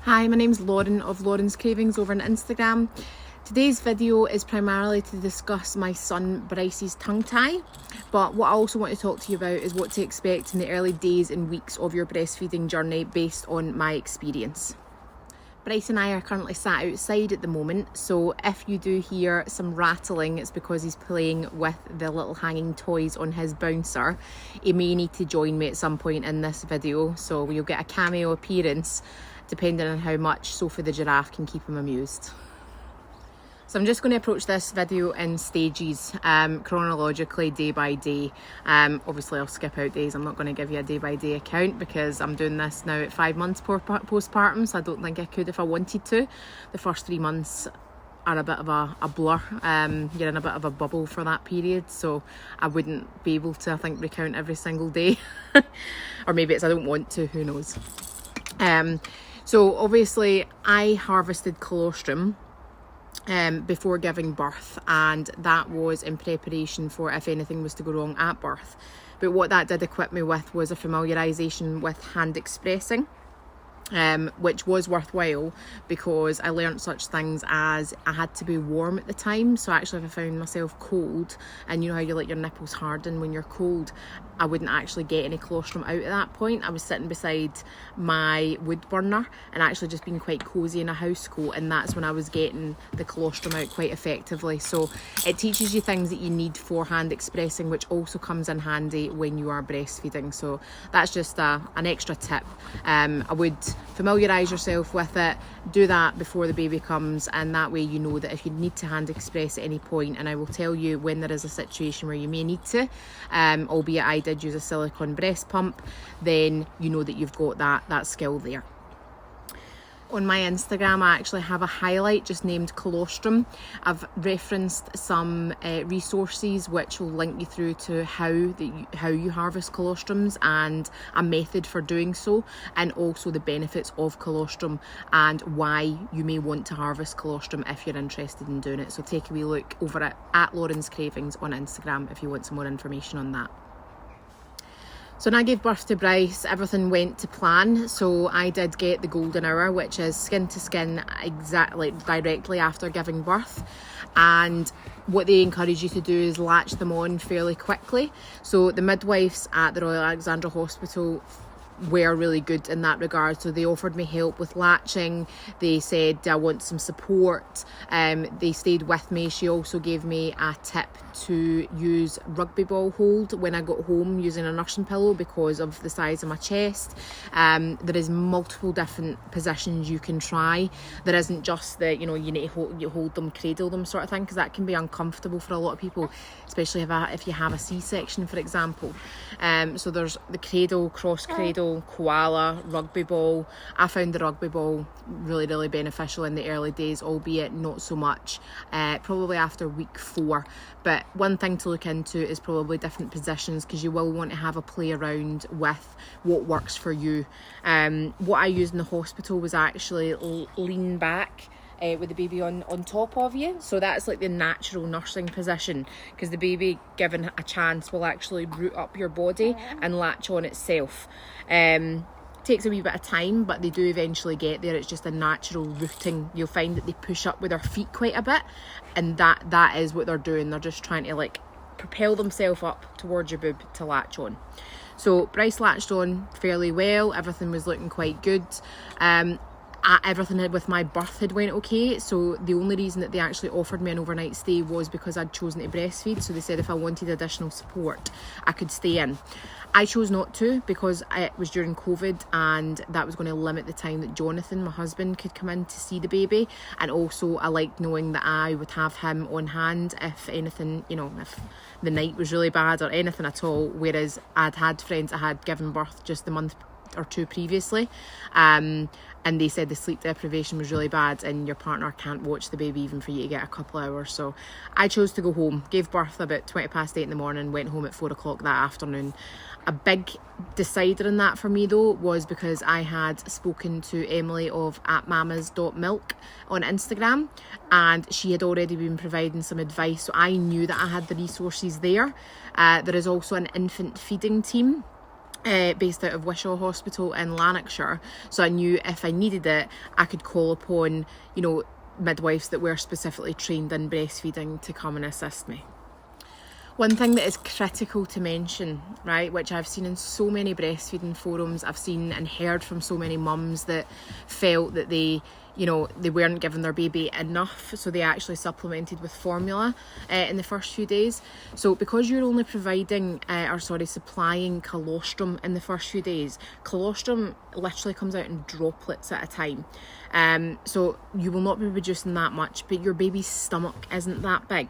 Hi, my name's Lauren of Lauren's Cravings over on Instagram. Today's video is primarily to discuss my son Bryce's tongue tie, but what I also want to talk to you about is what to expect in the early days and weeks of your breastfeeding journey based on my experience. Bryce and I are currently sat outside at the moment, so if you do hear some rattling, it's because he's playing with the little hanging toys on his bouncer. He may need to join me at some point in this video, so you'll get a cameo appearance depending on how much Sophie the giraffe can keep him amused. So I'm just going to approach this video in stages, chronologically, day by day. Obviously I'll skip out days. I'm not going to give you a day by day account because I'm doing this now at 5 months postpartum, so I don't think I could if I wanted to. The first 3 months are a bit of a blur. You're in a bit of a bubble for that period, so I wouldn't be able to, I think, recount every single day. Or maybe it's I don't want to, who knows. So obviously I harvested colostrum before giving birth, and that was in preparation for if anything was to go wrong at birth. But what that did equip me with was a familiarisation with hand expressing, which was worthwhile because I learnt such things as I had to be warm at the time. So actually if I found myself cold, and you know how you let your nipples harden when you're cold, I wouldn't actually get any colostrum out at that point. I was sitting beside my wood burner and actually just being quite cosy in a house coat, and that's when I was getting the colostrum out quite effectively. So it teaches you things that you need for hand expressing, which also comes in handy when you are breastfeeding. So that's just an extra tip. I would familiarise yourself with it, do that before the baby comes, and that way you know that if you need to hand express at any point, and I will tell you when there is a situation where you may need to, albeit I did use a silicone breast pump, then you know that you've got that skill there. On my Instagram, I actually have a highlight just named colostrum. I've referenced some resources which will link you through to how you harvest colostrums and a method for doing so, and also the benefits of colostrum and why you may want to harvest colostrum if you're interested in doing it. So take a wee look over at Lauren's Cravings on Instagram if you want some more information on that. So when I gave birth to Bryce, everything went to plan. So I did get the golden hour, which is skin to skin, exactly directly after giving birth. And what they encourage you to do is latch them on fairly quickly. So the midwives at the Royal Alexandra Hospital were really good in that regard. So they offered me help with latching. They said, I want some support. They stayed with me. She also gave me a tip to use rugby ball hold when I got home using a nursing pillow because of the size of my chest. There is multiple different positions you can try. There isn't just the, you need to hold them, cradle them sort of thing, because that can be uncomfortable for a lot of people, especially if you have a C-section, for example. So there's the cradle, cross cradle, koala, rugby ball. I found the rugby ball really, really beneficial in the early days, albeit not so much probably after week 4. But one thing to look into is probably different positions, because you will want to have a play around with what works for you. What I used in the hospital was actually lean back with the baby on top of you. So that's like the natural nursing position, because the baby, given a chance, will actually root up your body and latch on itself. Takes a wee bit of time, but they do eventually get there. It's just a natural rooting. You'll find that they push up with their feet quite a bit, and that is what they're doing. They're just trying to like propel themselves up towards your boob to latch on. So Bryce latched on fairly well. Everything was looking quite good. Everything with my birth had went okay, so the only reason that they actually offered me an overnight stay was because I'd chosen to breastfeed. So they said if I wanted additional support I could stay in. I chose not to because it was during COVID, and that was going to limit the time that Jonathan, my husband, could come in to see the baby. And also I liked knowing that I would have him on hand if anything, if the night was really bad or anything at all. Whereas I'd had friends that had given birth just the month or 2 previously, and they said the sleep deprivation was really bad and your partner can't watch the baby even for you to get a couple of hours. So I chose to go home, gave birth about 8:20 in the morning, went home at 4 o'clock that afternoon. A big decider in that for me though was because I had spoken to Emily of @mamas.milk on Instagram, and she had already been providing some advice, so I knew that I had the resources there. There is also an infant feeding team based out of Wishaw Hospital in Lanarkshire. So I knew if I needed it, I could call upon, you know, midwives that were specifically trained in breastfeeding to come and assist me. One thing that is critical to mention, right, which I've seen in so many breastfeeding forums, I've seen and heard from so many mums that felt that they weren't giving their baby enough, so they actually supplemented with formula in the first few days. So because you're only supplying colostrum in the first few days, colostrum literally comes out in droplets at a time. So you will not be producing that much, but your baby's stomach isn't that big.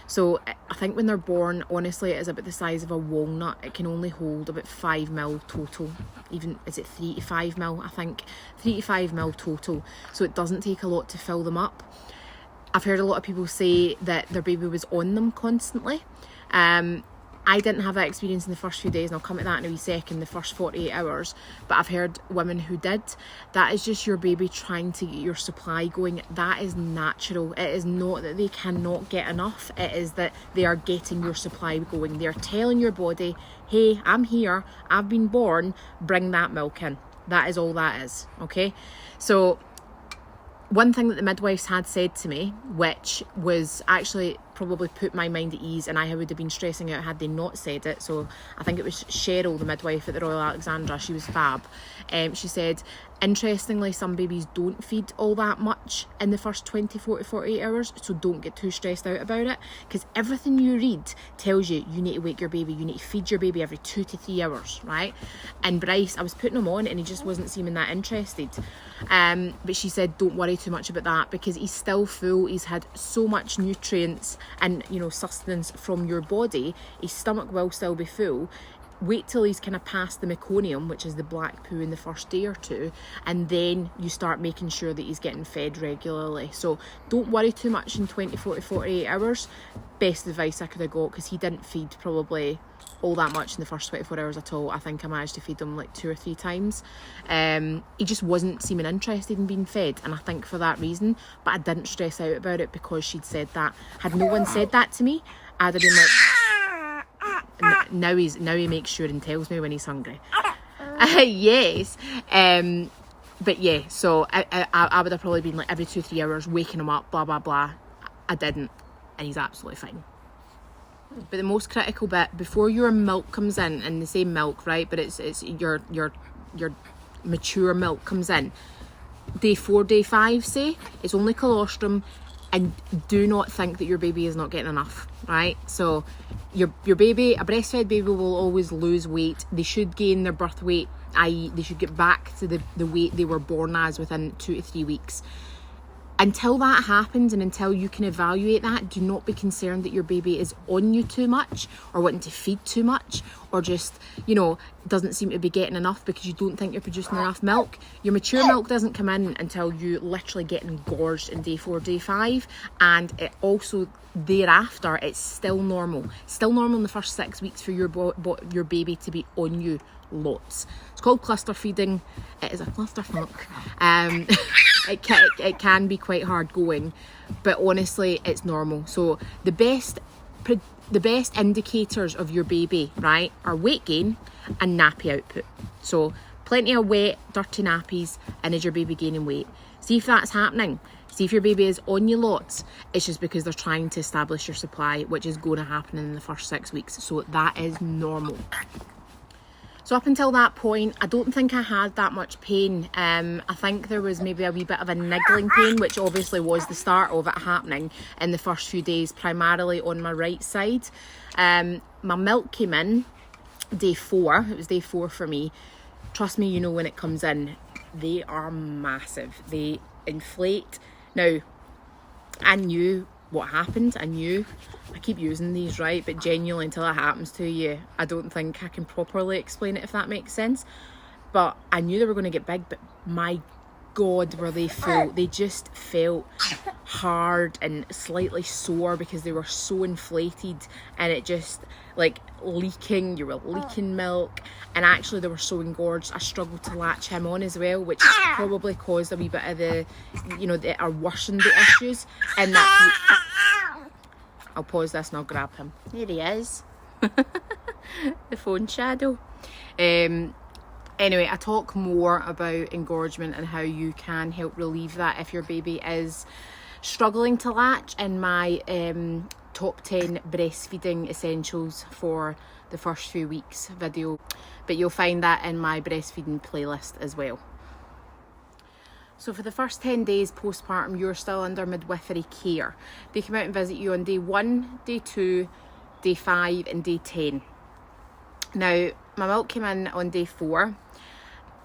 So I think when they're born, honestly, it is about the size of a walnut. It can only hold about 5 ml total. Even, is it 3 to 5 ml? I think 3 to 5 ml total. So it doesn't take a lot to fill them up. I've heard a lot of people say that their baby was on them constantly. I didn't have that experience in the first few days, and I'll come to that in a wee second, the first 48 hours. But I've heard women who did. That is just your baby trying to get your supply going. That is natural. It is not that they cannot get enough. It is that they are getting your supply going. They are telling your body, hey, I'm here, I've been born, bring that milk in. That is all that is, okay? So one thing that the midwives had said to me, which was actually probably put my mind at ease, and I would have been stressing out had they not said it. So I think it was Cheryl, the midwife at the Royal Alexandra. She was fab. She said, interestingly, some babies don't feed all that much in the first 24 to 48 hours, so don't get too stressed out about it, because everything you read tells you need to wake your baby, you need to feed your baby every 2 to 3 hours, right? And Bryce, I was putting him on and he just wasn't seeming that interested. But she said, don't worry too much about that, because he's still full. He's had so much nutrients and, you know, sustenance from your body. His stomach will still be full. Wait till he's kind of past the meconium, which is the black poo, in the first day or two, and then you start making sure that he's getting fed regularly. So don't worry too much in 24 to 48 hours. Best advice I could have got, because he didn't feed probably all that much in the first 24 hours at all. I think I managed to feed him like 2 or 3 times. He just wasn't seeming interested in being fed, and I think for that reason. But I didn't stress out about it because she'd said that. Had no one said that to me, I'd have been like, now he makes sure and tells me when he's hungry. Yes. But yeah, so I would have probably been like every 2-3 hours waking him up, blah blah blah. I didn't, and he's absolutely fine. But the most critical bit, before your milk comes in, and the same milk, right, but it's your mature milk comes in, day 4, day 5, say, it's only colostrum, and do not think that your baby is not getting enough, right? So your baby, a breastfed baby, will always lose weight. They should gain their birth weight, i.e. they should get back to the weight they were born as within 2 to 3 weeks. Until that happens, and until you can evaluate that, do not be concerned that your baby is on you too much, or wanting to feed too much, or just, you know, doesn't seem to be getting enough because you don't think you're producing enough milk. Your mature milk doesn't come in until you literally get engorged in day 4, day 5, and it also thereafter, it's still normal. Still normal in the first 6 weeks for your baby to be on you lots. It's called cluster feeding. It is a clusterfuck. It can be quite hard going, but honestly, it's normal. So the best indicators of your baby, right, are weight gain and nappy output. So plenty of wet, dirty nappies, and is your baby gaining weight? See if that's happening. See if your baby is on you lots. It's just because they're trying to establish your supply, which is going to happen in the first 6 weeks. So that is normal. So up until that point, I don't think I had that much pain. I think there was maybe a wee bit of a niggling pain, which obviously was the start of it happening in the first few days, primarily on my right side. My milk came in day 4. It was day 4 for me. Trust me, you know, when it comes in, they are massive. They inflate. Now, I knew what happened. I keep using these, right, but genuinely until it happens to you, I don't think I can properly explain it, if that makes sense. But I knew they were going to get big, but my God, were they full. They just felt hard and slightly sore because they were so inflated, and it just like leaking. You were leaking milk, and actually they were so engorged I struggled to latch him on as well, which probably caused a wee bit of the, you know, or worsened the issues. And that, I'll pause this and I'll grab him. There he is. the phone shadow. Anyway, I talk more about engorgement and how you can help relieve that if your baby is struggling to latch in my top 10 breastfeeding essentials for the first few weeks video, but you'll find that in my breastfeeding playlist as well. So for the first 10 days postpartum, you're still under midwifery care. They come out and visit you on day 1, day 2, day 5 and day 10. Now, my milk came in on day 4.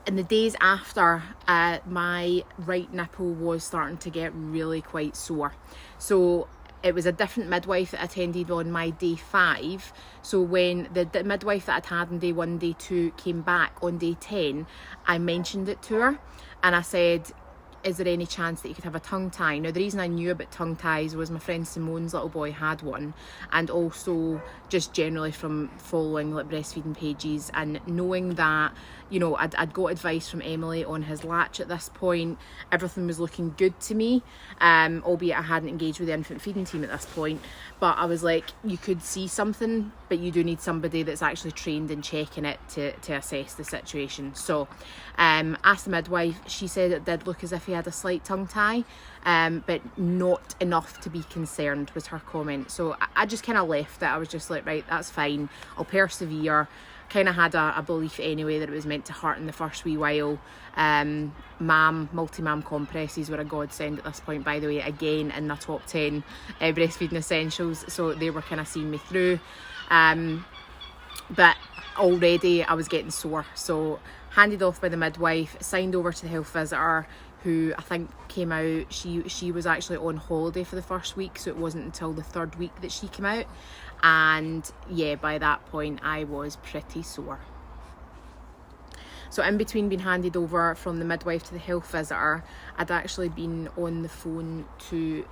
In the days after, my right nipple was starting to get really quite sore. So it was a different midwife that attended on my day 5. So when the midwife that I'd had on day 1, day 2 came back on day 10, I mentioned it to her and I said, is there any chance that you could have a tongue tie? Now, the reason I knew about tongue ties was my friend Simone's little boy had one, and also just generally from following like breastfeeding pages and knowing that, you know, I'd got advice from Emily on his latch at this point. Everything was looking good to me, albeit I hadn't engaged with the infant feeding team at this point. But I was like, you could see something, but you do need somebody that's actually trained in checking it to assess the situation. So asked the midwife. She said it did look as if he had a slight tongue tie, but not enough to be concerned, was her comment. So I just kind of left it. I was just like, right, that's fine, I'll persevere. Kind of had a belief anyway that it was meant to hearten the first wee while. Multi-mam compresses were a godsend at this point, by the way, again in the top 10 breastfeeding essentials, so they were kind of seeing me through. But already I was getting sore, so handed off by the midwife, signed over to the health visitor, who I think came out, she was actually on holiday for the first week, so it wasn't until the 3rd week that she came out. And yeah, by that point I was pretty sore. So in between being handed over from the midwife to the health visitor, I'd actually been on the phone to,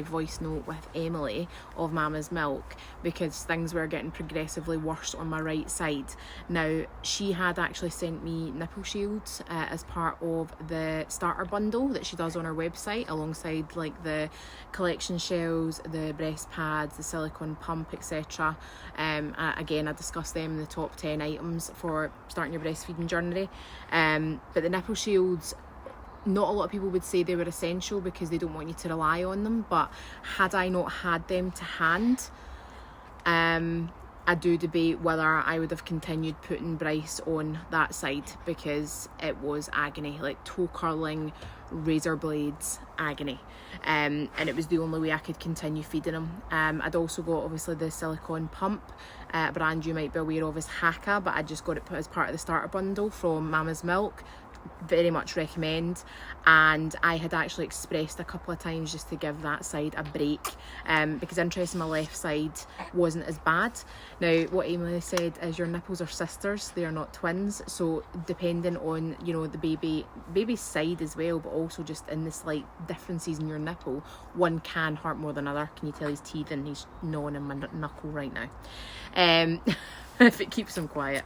voice note with Emily of Mama's Milk, because things were getting progressively worse on my right side. Now, she had actually sent me nipple shields as part of the starter bundle that she does on her website, alongside like the collection shells, the breast pads, the silicone pump, etc. Again, I discussed them in the top 10 items for starting your breastfeeding journey. But the nipple shields, not a lot of people would say they were essential because they don't want you to rely on them, but had I not had them to hand, I do debate whether I would have continued putting Bryce on that side, because it was agony, like toe curling, razor blades, agony. And it was the only way I could continue feeding him. I'd also got obviously the silicone pump, a brand you might be aware of is Haka, but I just got it put as part of the starter bundle from Mama's Milk. Very much recommend. And I had actually expressed a couple of times just to give that side a break, because interest in my left side wasn't as bad. Now, what Emily said is your nipples are sisters, they are not twins, so depending on, you know, the baby's side as well, but also just in the slight differences in your nipple, one can hurt more than other. Can you tell he's teething? He's gnawing in my knuckle right now, if it keeps him quiet.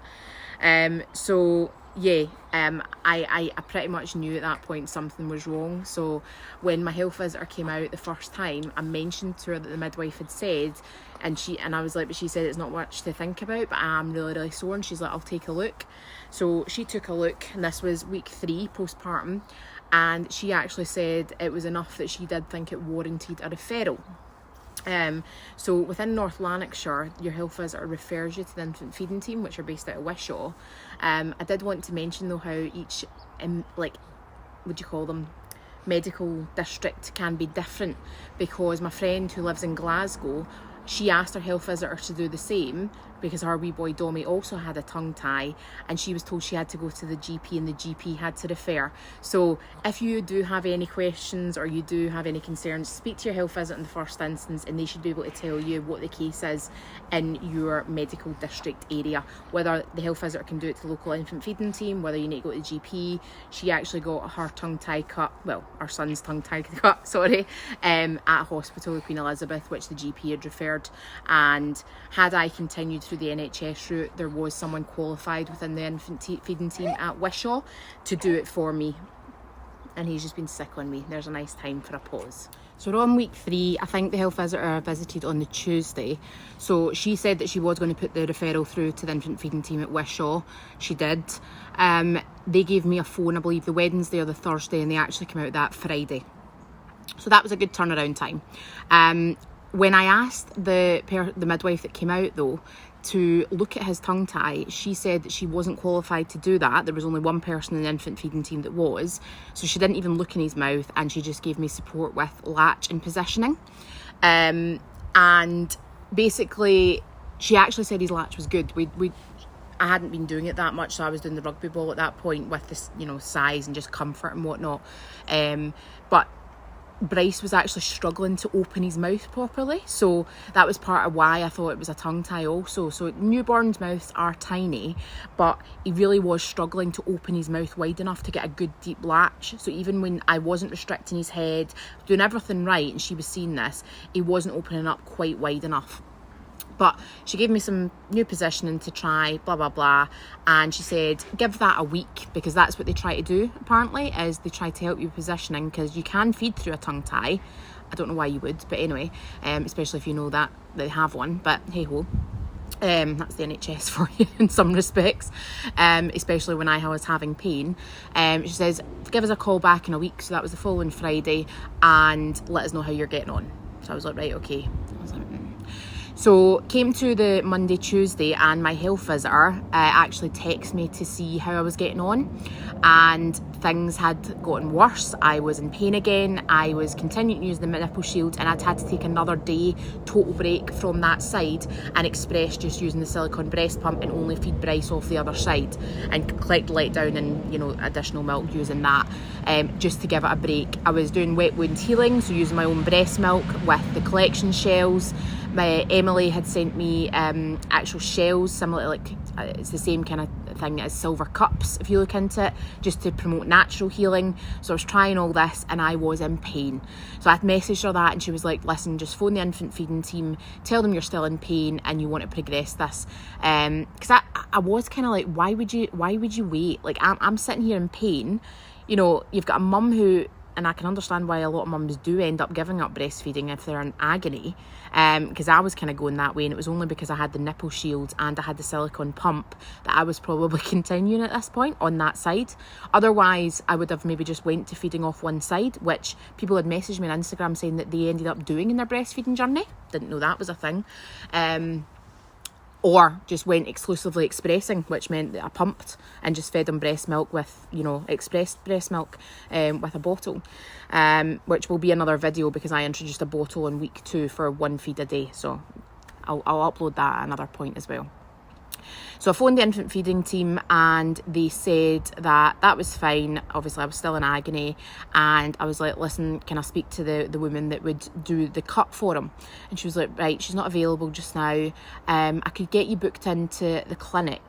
So yeah, I pretty much knew at that point something was wrong. So when my health visitor came out the first time, I mentioned to her that the midwife had said, and I was like, but she said it's not much to think about, but I'm really sore. And she's like, I'll take a look. So she took a look, and this was week 3 postpartum, and she actually said it was enough that she did think it warranted a referral. So within North Lanarkshire, your health visitor refers you to the infant feeding team, which are based out of Wishaw. I did want to mention though how each, medical district can be different, because my friend who lives in Glasgow, she asked her health visitor to do the same because her wee boy Dommy also had a tongue tie, and she was told she had to go to the GP and the GP had to refer. So if you do have any questions or you do have any concerns, speak to your health visitor in the first instance, and they should be able to tell you what the case is in your medical district area, whether the health visitor can do it to the local infant feeding team, whether you need to go to the GP. She actually got her tongue tie cut, well, our son's tongue tie cut, sorry, at a hospital, Queen Elizabeth, which the GP had referred. And had I continued through the NHS route, there was someone qualified within the infant feeding team at Wishaw to do it for me. and he's just been sick on me. There's a nice time for a pause. So we're on week 3. I think the health visitor visited on the Tuesday. So she said that she was going to put the referral through to the infant feeding team at Wishaw. She did. They gave me a phone, I believe, the Wednesday or the Thursday, and they actually came out that Friday. So that was a good turnaround time. When I asked the midwife that came out, though, to look at his tongue tie, she said that she wasn't qualified to do that. There was only one person in the infant feeding team that was, so she didn't even look in his mouth, and she just gave me support with latch and positioning. And basically she actually said his latch was good. I hadn't been doing it that much, so I was doing the rugby ball at that point with this, size and just comfort and whatnot. But Bryce was actually struggling to open his mouth properly, so that was part of why I thought it was a tongue tie also. So newborns' mouths are tiny, but he really was struggling to open his mouth wide enough to get a good deep latch. So even when I wasn't restricting his head, doing everything right, and she was seeing this, he wasn't opening up quite wide enough. But she gave me some new positioning to try, blah, blah, blah. And she said, give that a week, because that's what they try to do, apparently, is they try to help you positioning, because you can feed through a tongue tie. I don't know why you would, but anyway, especially if you know that they have one. But hey-ho, that's the NHS for you in some respects, especially when I was having pain. She says, give us a call back in a week. So that was the following Friday, and let us know how you're getting on. So I was like, right, okay. I was like, So came to the Monday, Tuesday, and my health visitor actually texted me to see how I was getting on, and things had gotten worse. I was in pain again. I was continuing to use the nipple shield, and I'd had to take another day total break from that side and express just using the silicone breast pump and only feed Bryce off the other side and collect letdown and additional milk using that, just to give it a break. I was doing wet wound healing, so using my own breast milk with the collection shells. Emily had sent me actual shells, similar, like it's the same kind of thing as silver cups if you look into it, just to promote natural healing. So I was trying all this and I was in pain. So I had messaged her that, and she was like, listen, just phone the infant feeding team, tell them you're still in pain and you want to progress this. Because I was kind of like, why would you wait? Like I'm sitting here in pain. You've got a mum who, and I can understand why a lot of mums do end up giving up breastfeeding if they're in agony, because I was kind of going that way, and it was only because I had the nipple shield and I had the silicone pump that I was probably continuing at this point on that side. Otherwise, I would have maybe just went to feeding off one side, which people had messaged me on Instagram saying that they ended up doing in their breastfeeding journey. Didn't know that was a thing. Or just went exclusively expressing, which meant that I pumped and just fed them breast milk with, expressed breast milk with a bottle, which will be another video because I introduced a bottle in week 2 for 1 feed a day. So I'll upload that at another point as well. So I phoned the infant feeding team and they said that was fine. Obviously I was still in agony, and I was like, listen, can I speak to the woman that would do the cut for him? And she was like, right, she's not available just now. I could get you booked into the clinic.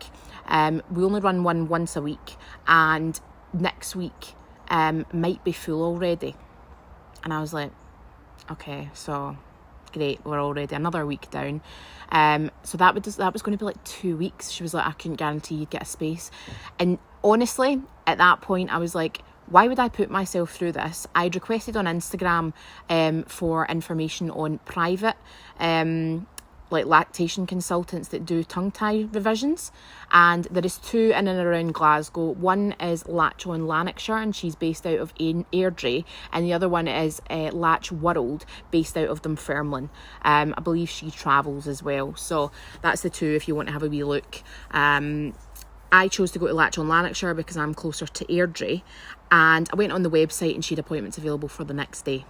We only run one once a week, and next week might be full already. And I was like, okay, so great, we're already another week down. So that was going to be like 2 weeks. She was like, I couldn't guarantee you'd get a space. And honestly, at that point, I was like, why would I put myself through this? I'd requested on Instagram for information on private like lactation consultants that do tongue tie revisions, and there is 2 in and around Glasgow. One is Latch in Lanarkshire, and she's based out of Airdrie, and the other one is Latch World, based out of Dunfermline. I believe she travels as well, so that's the 2 if you want to have a wee look. I chose to go to Latch in Lanarkshire because I'm closer to Airdrie, and I went on the website and she had appointments available for the next day.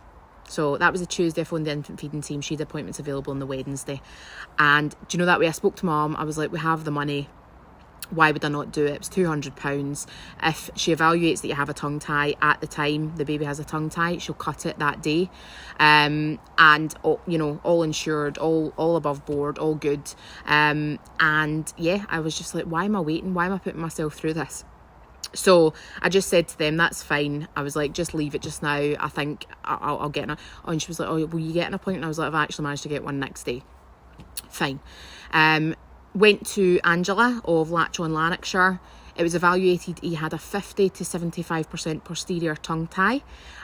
So that was a Tuesday. I phoned the infant feeding team. She had appointments available on the Wednesday. And do you know that way I spoke to Mum? I was like, we have the money. Why would I not do it? It was £200. If she evaluates that you have a tongue tie at the time the baby has a tongue tie, she'll cut it that day. And all insured, all above board, all good. And yeah, I was just like, why am I waiting? Why am I putting myself through this? So I just said to them, that's fine. I was like, just leave it just now. I think I'll get an... Oh, and she was like, oh, will you get an appointment? I was like, I've actually managed to get one next day. Fine. Went to Angela of Latch in Lanarkshire. it was evaluated he had a 50 to 75% posterior tongue tie,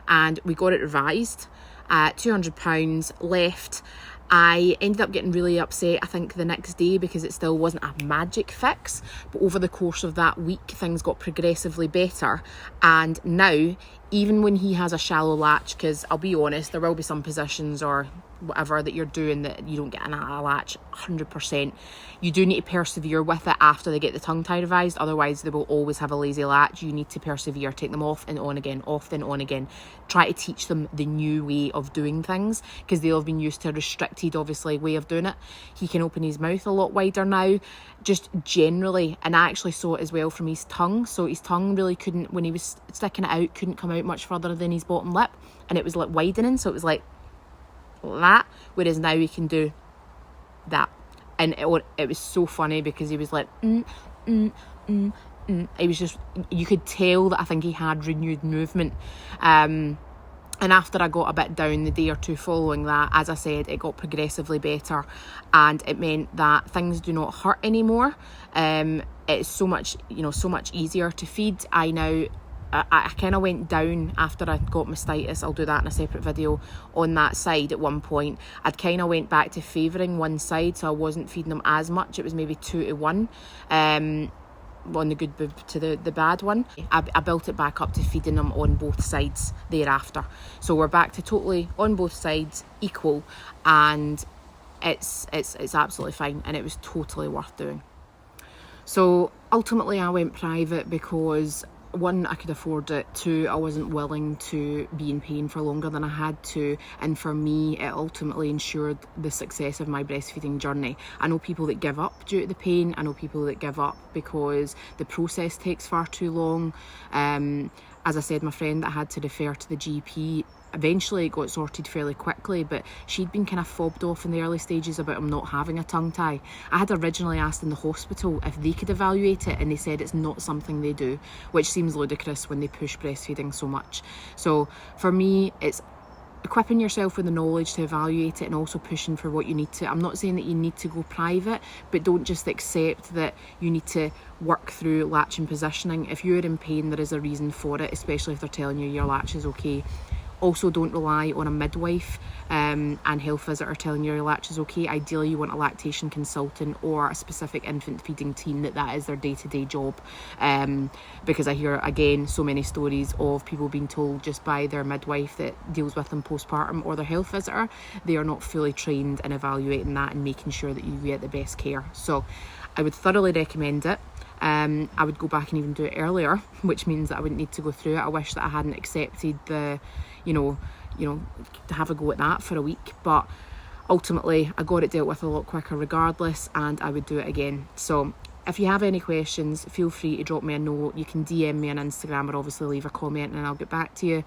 and we got it revised at £200 left. I ended up getting really upset, I think, the next day because it still wasn't a magic fix. But over the course of that week, things got progressively better. And now, even when he has a shallow latch, because I'll be honest, there will be some positions or whatever that you're doing that you don't get a latch 100%. You do need to persevere with it after they get the tongue tie revised, otherwise they will always have a lazy latch. You need to persevere, take them off and on again, off and on again. Try to teach them the new way of doing things, because they'll have been used to a restricted, obviously, way of doing it. He can open his mouth a lot wider now, just generally, and I actually saw it as well from his tongue. So his tongue really couldn't, when he was sticking it out, couldn't come out much further than his bottom lip, and it was like widening, so it was like that, whereas now he can do that. And it was so funny because he was like it was just, you could tell that I think he had renewed movement. And after I got a bit down the day or two following that, as I said, it got progressively better, and it meant that things do not hurt anymore. It's so much, so much easier to feed. I kind of went down after I got mastitis. I'll do that in a separate video on that side at one point. I'd kind of went back to favouring one side, so I wasn't feeding them as much. It was maybe 2 to 1 on the good boob to the bad one. I built it back up to feeding them on both sides thereafter. So we're back to totally on both sides, equal, and it's absolutely fine, and it was totally worth doing. So ultimately I went private because 1, I could afford it, 2, I wasn't willing to be in pain for longer than I had to, and for me it ultimately ensured the success of my breastfeeding journey. I know people that give up due to the pain, I know people that give up because the process takes far too long. As I said, my friend that had to refer to the GP, eventually it got sorted fairly quickly, but she'd been kind of fobbed off in the early stages about him not having a tongue tie. I had originally asked in the hospital if they could evaluate it, and they said it's not something they do, which seems ludicrous when they push breastfeeding so much. So for me, it's equipping yourself with the knowledge to evaluate it, and also pushing for what you need to. I'm not saying that you need to go private, but don't just accept that you need to work through latch and positioning. If you're in pain, there is a reason for it, especially if they're telling you your latch is okay. Also, don't rely on a midwife and health visitor telling you your latch is okay. Ideally, you want a lactation consultant or a specific infant feeding team that is their day-to-day job. Because I hear, again, so many stories of people being told just by their midwife that deals with them postpartum, or their health visitor, they are not fully trained in evaluating that and making sure that you get the best care. So I would thoroughly recommend it. I would go back and even do it earlier, which means that I wouldn't need to go through it. I wish that I hadn't accepted the, to have a go at that for a week, but ultimately I got it dealt with a lot quicker regardless, and I would do it again. So if you have any questions, feel free to drop me a note. You can DM me on Instagram, or obviously leave a comment and I'll get back to you.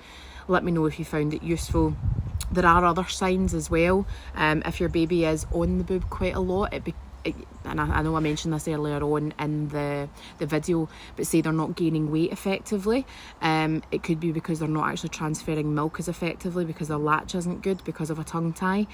Let me know if you found it useful. There are other signs as well. If your baby is on the boob quite a lot, and I know I mentioned this earlier on in the video, but say they're not gaining weight effectively, it could be because they're not actually transferring milk as effectively because their latch isn't good because of a tongue tie.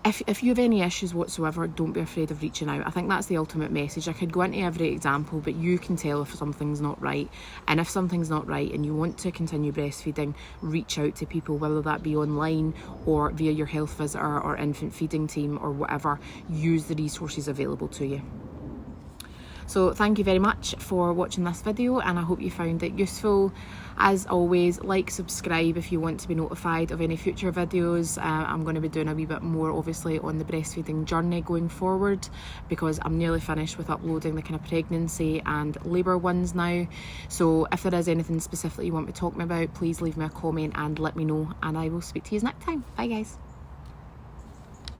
If you have any issues whatsoever, don't be afraid of reaching out. I think that's the ultimate message. I could go into every example, but you can tell if something's not right. And if something's not right and you want to continue breastfeeding, reach out to people, whether that be online or via your health visitor or infant feeding team or whatever. Use the resources available to you. So thank you very much for watching this video, and I hope you found it useful. As always, like, subscribe if you want to be notified of any future videos. I'm going to be doing a wee bit more obviously on the breastfeeding journey going forward, because I'm nearly finished with uploading the kind of pregnancy and labour ones now. So if there is anything specific you want me to talk about, please leave me a comment and let me know, and I will speak to you next time. Bye guys.